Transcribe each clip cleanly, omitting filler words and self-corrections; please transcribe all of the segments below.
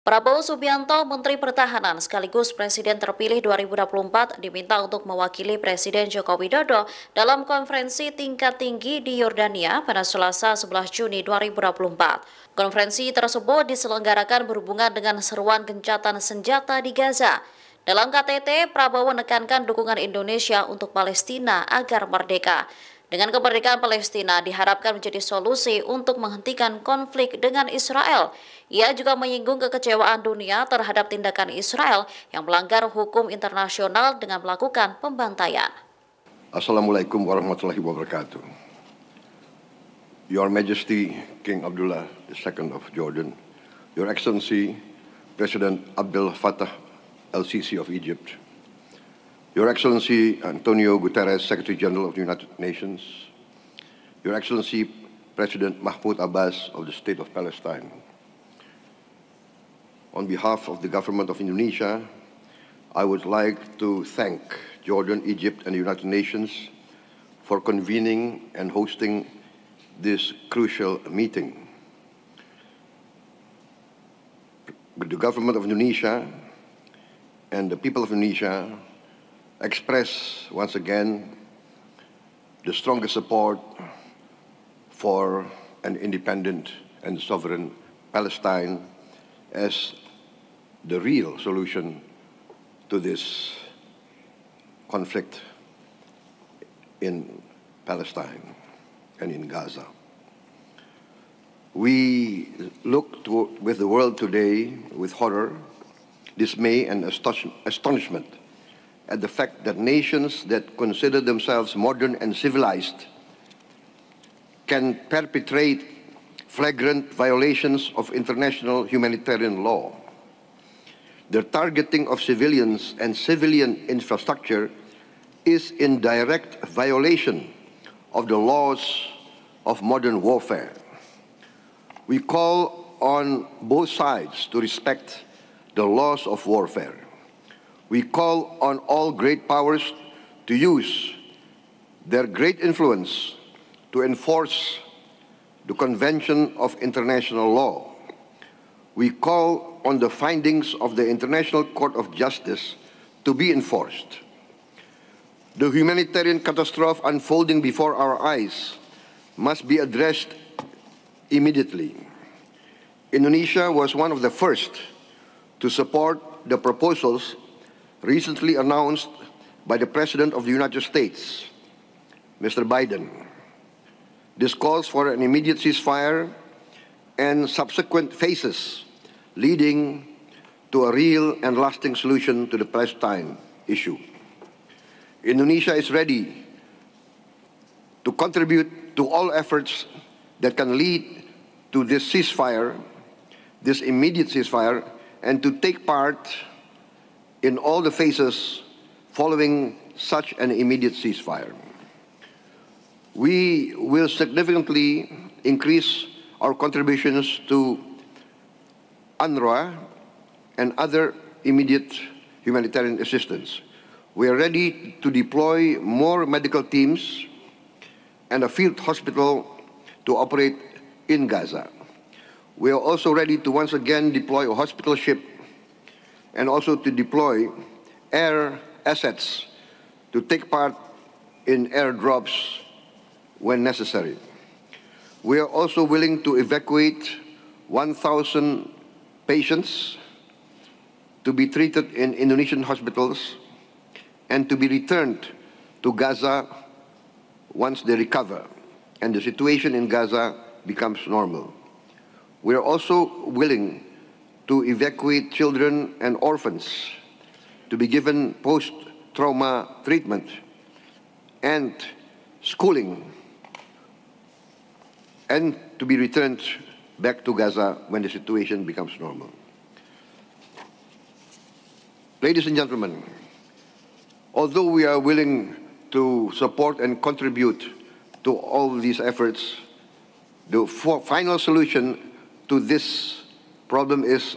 Prabowo Subianto, Menteri Pertahanan sekaligus Presiden Terpilih 2024, diminta untuk mewakili Presiden Joko Widodo dalam konferensi tingkat tinggi di Yordania pada Selasa 11 Juni 2024. Konferensi tersebut diselenggarakan berhubungan dengan seruan gencatan senjata di Gaza. Dalam KTT, Prabowo menekankan dukungan Indonesia untuk Palestina agar merdeka. Dengan kemerdekaan Palestina diharapkan menjadi solusi untuk menghentikan konflik dengan Israel. Ia juga menyinggung kekecewaan dunia terhadap tindakan Israel yang melanggar hukum internasional dengan melakukan pembantaian. Assalamualaikum warahmatullahi wabarakatuh. Your Majesty King Abdullah II of Jordan, Your Excellency President Abdel Fattah al-Sisi of Egypt, Your Excellency Antonio Guterres, Secretary General of the United Nations, Your Excellency President Mahmoud Abbas of the State of Palestine. On behalf of the government of Indonesia, I would like to thank Jordan, Egypt, and the United Nations for convening and hosting this crucial meeting. The government of Indonesia and the people of Indonesia express once again the strongest support for an independent and sovereign Palestine as the real solution to this conflict in Palestine and in Gaza. We look with the world today with horror, dismay, and astonishment at the fact that nations that consider themselves modern and civilized can perpetrate flagrant violations of international humanitarian law. The targeting of civilians and civilian infrastructure is in direct violation of the laws of modern warfare. We call on both sides to respect the laws of warfare. We call on all great powers to use their great influence to enforce the Convention of International Law. We call on the findings of the International Court of Justice to be enforced. The humanitarian catastrophe unfolding before our eyes must be addressed immediately. Indonesia was one of the first to support the proposals recently announced by the President of the United States, Mr. Biden. This calls for an immediate ceasefire and subsequent phases leading to a real and lasting solution to the Palestine issue. Indonesia is ready to contribute to all efforts that can lead to this ceasefire, this immediate ceasefire, and to take part in all the phases following such an immediate ceasefire. We will significantly increase our contributions to UNRWA and other immediate humanitarian assistance. We are ready to deploy more medical teams and a field hospital to operate in Gaza. We are also ready to once again deploy a hospital ship and also to deploy air assets to take part in airdrops when necessary. We are also willing to evacuate 1,000 patients to be treated in Indonesian hospitals and to be returned to Gaza once they recover and the situation in Gaza becomes normal. We are also willing to evacuate children and orphans to be given post-trauma treatment and schooling and to be returned back to Gaza when the situation becomes normal. Ladies and gentlemen, although we are willing to support and contribute to all these efforts, the final solution to this problem is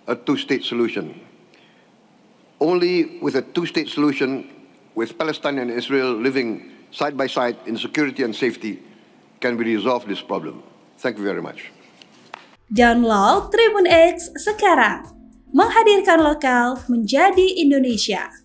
a two-state solution. Only with a two-state solution, with Palestine and Israel living side by side in security and safety, can we resolve this problem. Thank you very much. Download Tribunnews sekarang. Menghadirkan lokal menjadi Indonesia.